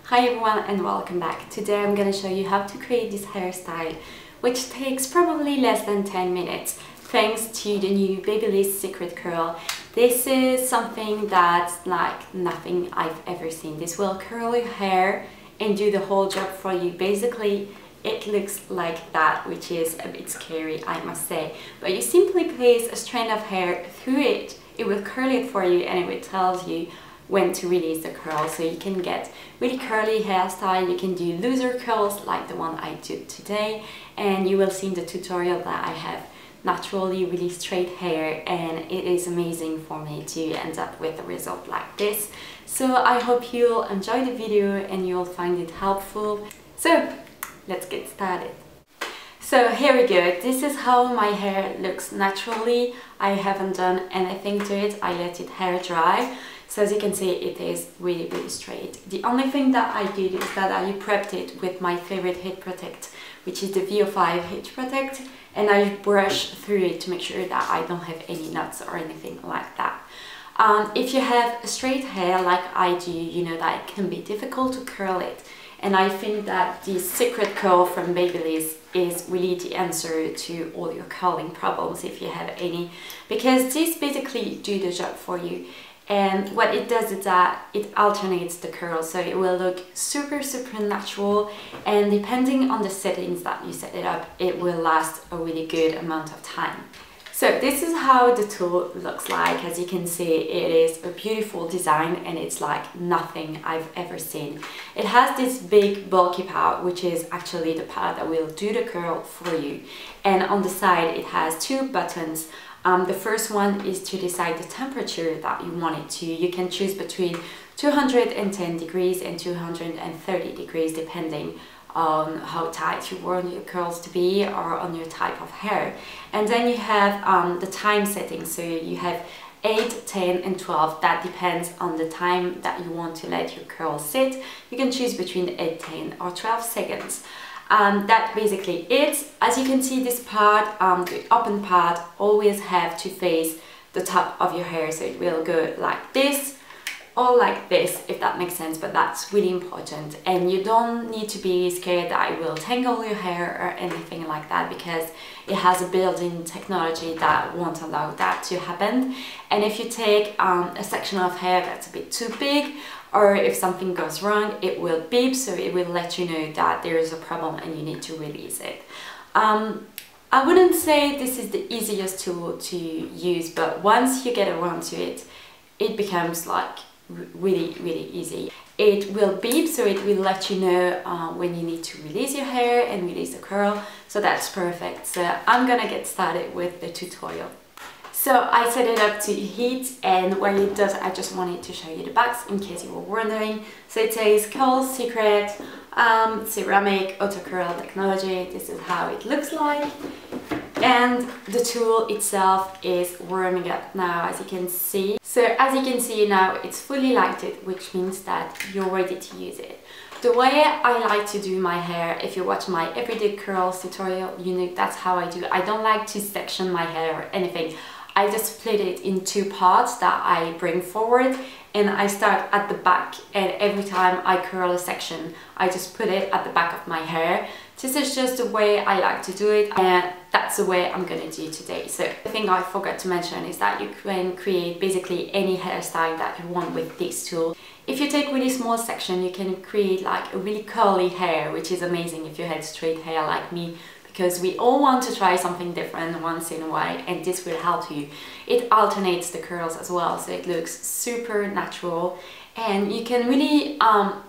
Hi everyone and welcome back. Today I'm going to show you how to create this hairstyle, which takes probably less than 10 minutes thanks to the new Babyliss Secret Curl. This is something that's like nothing I've ever seen. This will curl your hair and do the whole job for you. Basically it looks like that, which is a bit scary, I must say. But you simply place a strand of hair through it, it will curl it for you and it will tell you when to release the curl, so you can get really curly hairstyle. You can do looser curls like the one I did today, and you will see in the tutorial that I have naturally really straight hair, and it is amazing for me to end up with a result like this. So I hope you'll enjoy the video and you'll find it helpful. So let's get started. So here we go, this is how my hair looks naturally. I haven't done anything to it, I let it hair dry. So as you can see, it is really straight. The only thing that I did is that I prepped it with my favorite heat protect, which is the VO5 heat protect, and I brush through it to make sure that I don't have any knots or anything like that. If you have straight hair like I do, you know that it can be difficult to curl it. And I think that the Secret Curl from Babyliss is really the answer to all your curling problems if you have any, because this basically do the job for you. And what it does is that it alternates the curl, so it will look super natural, and depending on the settings that you set it up, it will last a really good amount of time. So this is how the tool looks like. As you can see, it is a beautiful design and it's like nothing I've ever seen. It has this big bulky part, which is actually the part that will do the curl for you. And on the side it has two buttons. The first one is to decide the temperature that you want it to. You can choose between 210 degrees and 230 degrees depending on how tight you want your curls to be or on your type of hair. And then you have the time setting, so you have 8, 10 and 12. That depends on the time that you want to let your curl sit. You can choose between 8, 10 or 12 seconds. That basically it. As you can see, this part, the open part, always have to face the top of your hair, so it will go like this or like this, if that makes sense, but that's really important. And you don't need to be scared that it will tangle your hair or anything like that, because it has a built-in technology that won't allow that to happen. And if you take a section of hair that's a bit too big, or if something goes wrong, it will beep, so it will let you know that there is a problem and you need to release it. I wouldn't say this is the easiest tool to use, but once you get around to it, it becomes like really easy. It will beep, so it will let you know when you need to release your hair and release the curl, so that's perfect. So I'm gonna get started with the tutorial. So I set it up to heat, and what it does, I just wanted to show you the box in case you were wondering. So it says Curl Secret, ceramic auto curl technology. This is how it looks like. And the tool itself is warming up now, as you can see. So as you can see now, it's fully lighted, which means that you're ready to use it. The way I like to do my hair, if you watch my everyday curls tutorial, you know that's how I do. I don't like to section my hair or anything. I just split it in two parts that I bring forward, and I start at the back, and every time I curl a section, I just put it at the back of my hair. This is just the way I like to do it, and that's the way I'm gonna do today. So the thing I forgot to mention is that you can create basically any hairstyle that you want with this tool. If you take really small section, you can create like a really curly hair, which is amazing if you had straight hair like me, because we all want to try something different once in a while, and this will help you. It alternates the curls as well, so it looks super natural, and you can really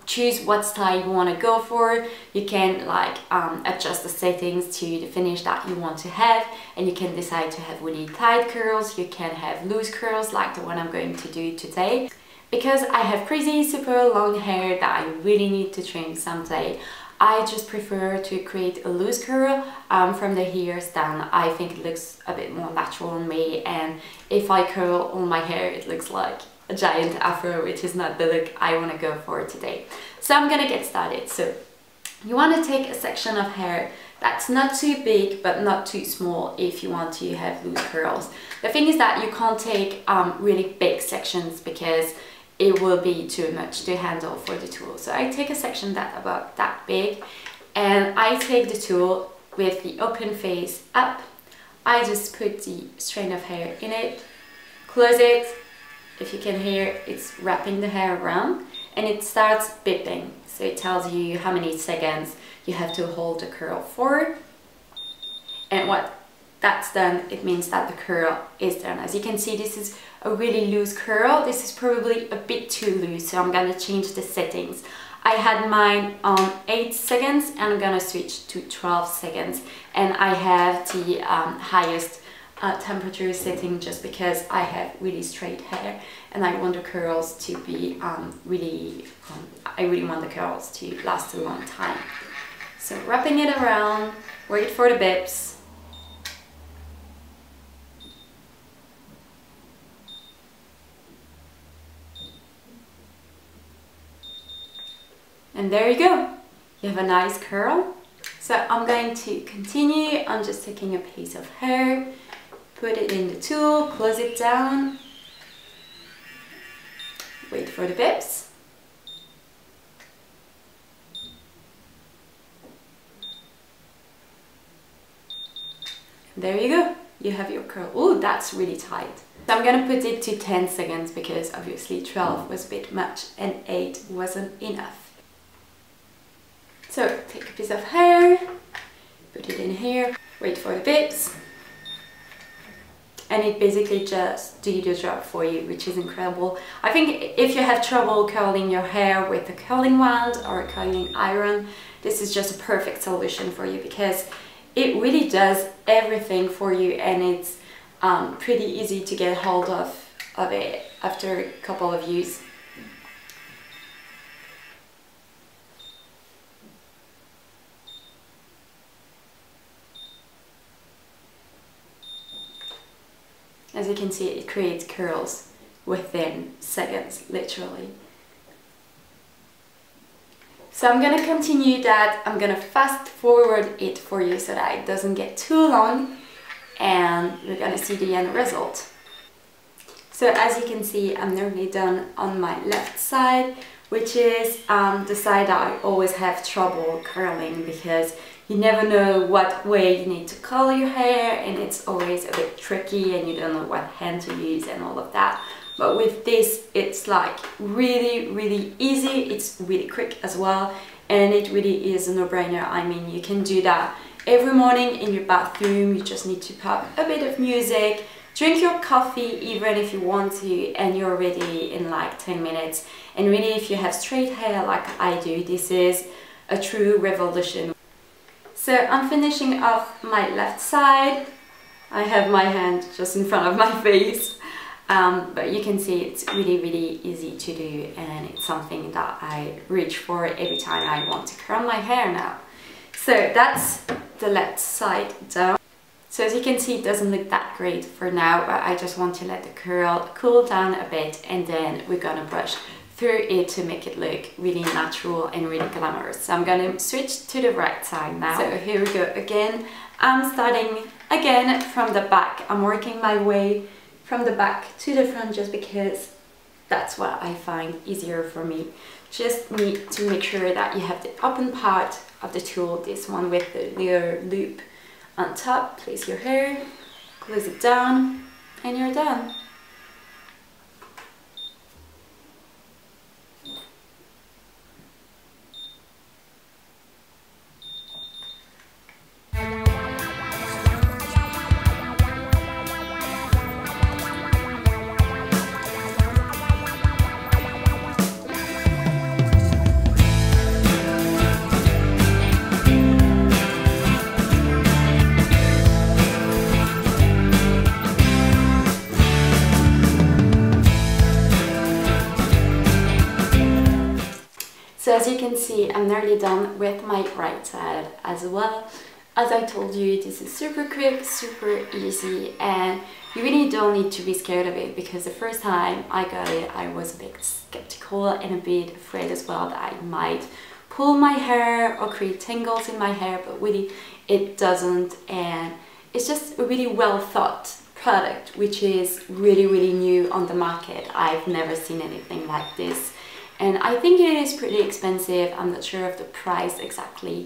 choose what style you want to go for. You can like adjust the settings to the finish that you want to have, and you can decide to have really tight curls, you can have loose curls like the one I'm going to do today. Because I have crazy super long hair that I really need to trim someday, I just prefer to create a loose curl from the ears down. I think it looks a bit more natural on me, and if I curl all my hair, it looks like a giant afro, which is not the look I want to go for today. So I'm gonna get started. So you want to take a section of hair that's not too big but not too small if you want to have loose curls. The thing is that you can't take really big sections, because it will be too much to handle for the tool. So I take a section that about that big, and I take the tool with the open face up. I just put the strand of hair in it, close it. If you can hear, it's wrapping the hair around, and it starts beeping. So it tells you how many seconds you have to hold the curl for. And what that's done, it means that the curl is done. As you can see, this is a really loose curl. This is probably a bit too loose, so I'm gonna change the settings. I had mine on 8 seconds and I'm gonna switch to 12 seconds. And I have the highest temperature setting just because I have really straight hair and I want the curls to be I really want the curls to last a long time. So wrapping it around, wait for the bips. And there you go, you have a nice curl. So I'm going to continue. I'm just taking a piece of hair, put it in the tool, close it down, wait for the bips. And there you go, you have your curl. Oh, that's really tight. So I'm gonna put it to 10 seconds because obviously 12 was a bit much and 8 wasn't enough. So take a piece of hair, put it in here, wait for the bips, and it basically just do the job for you, which is incredible. I think if you have trouble curling your hair with a curling wand or a curling iron, this is just a perfect solution for you because it really does everything for you, and it's pretty easy to get hold of it after a couple of use. As you can see, it creates curls within seconds, literally. So I'm gonna continue that. I'm gonna fast forward it for you so that it doesn't get too long, and we're gonna see the end result. So as you can see, I'm nearly done on my left side, which is the side that I always have trouble curling because you never know what way you need to curl your hair, and it's always a bit tricky and you don't know what hand to use and all of that. But with this, it's like really easy. It's really quick as well, and it really is a no-brainer. I mean, you can do that every morning in your bathroom. You just need to pop a bit of music, drink your coffee even if you want to, and you're ready in like 10 minutes. And really, if you have straight hair like I do, this is a true revolution. So I'm finishing off my left side. I have my hand just in front of my face, but you can see it's really easy to do, and it's something that I reach for every time I want to curl my hair now. So that's the left side done. So as you can see, it doesn't look that great for now, but I just want to let the curl cool down a bit, and then we're gonna brush through it to make it look really natural and really glamorous. So I'm gonna switch to the right side now. So here we go again. I'm starting again from the back. I'm working my way from the back to the front just because that's what I find easier for me. Just need to make sure that you have the open part of the tool, this one with the little loop on top. Place your hair, close it down, and you're done. So as you can see, I'm nearly done with my right side as well. As I told you, this is super quick, super easy, and you really don't need to be scared of it, because the first time I got it, I was a bit skeptical and a bit afraid as well that I might pull my hair or create tangles in my hair, but really it doesn't, and it's just a really well thought product which is really new on the market. I've never seen anything like this. And I think it is pretty expensive. I'm not sure of the price exactly,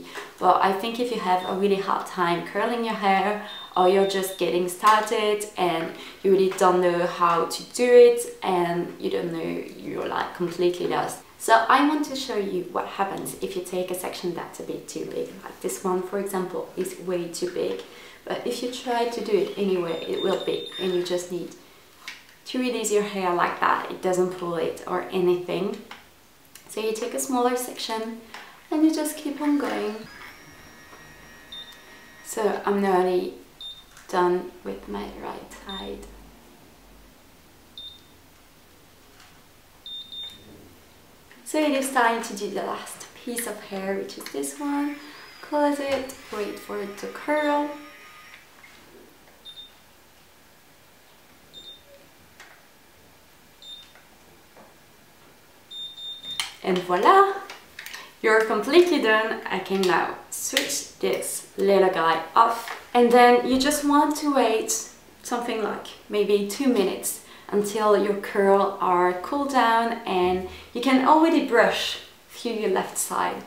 but I think if you have a really hard time curling your hair, or you're just getting started and you really don't know how to do it and you don't know, you're like completely lost. So I want to show you what happens if you take a section that's a bit too big. Like this one, for example, is way too big. But if you try to do it anyway, it will be, and you just need to release your hair like that. It doesn't pull it or anything. So you take a smaller section and you just keep on going. So I'm nearly done with my right side. So it is time to do the last piece of hair, which is this one. Close it, wait for it to curl. And voila! You're completely done. I can now switch this little guy off. And then you just want to wait something like maybe 2 minutes until your curls are cooled down, and you can already brush through your left side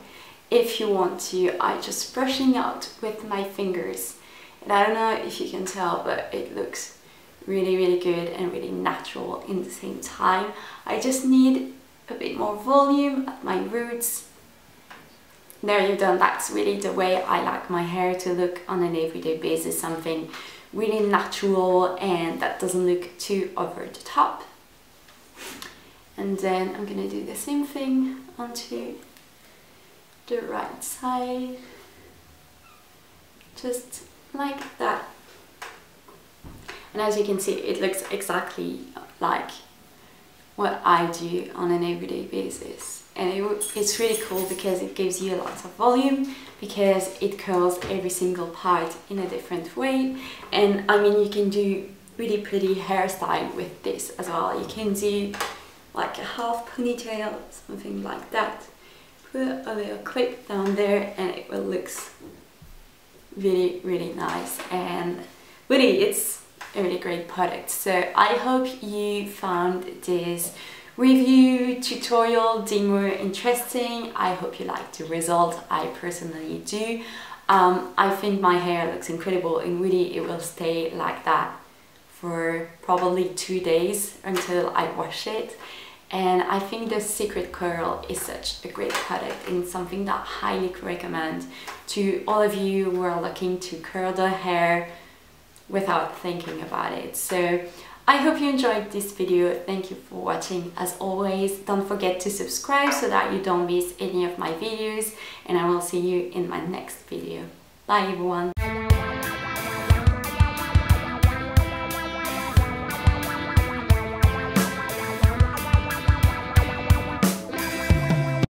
if you want to. I'm just brushing out with my fingers. And I don't know if you can tell, but it looks really good and really natural in the same time. I just need a bit more volume at my roots. There you're done. That's really the way I like my hair to look on an everyday basis, something really natural and that doesn't look too over the top. And then I'm gonna do the same thing onto the right side, just like that. And as you can see, it looks exactly like what I do on an everyday basis. And it's really cool because it gives you lots of volume, because it curls every single part in a different way. And I mean, you can do really pretty hairstyle with this as well. You can do like a half ponytail, something like that. Put a little clip down there and it will look really nice. And really, it's a really great product. So I hope you found this review tutorial demo interesting. I hope you liked the result. I personally do. I think my hair looks incredible, and really it will stay like that for probably 2 days until I wash it. And I think the Secret Curl is such a great product and something that I highly recommend to all of you who are looking to curl their hair without thinking about it. So I hope you enjoyed this video. Thank you for watching. As always, don't forget to subscribe so that you don't miss any of my videos, and I will see you in my next video. Bye everyone!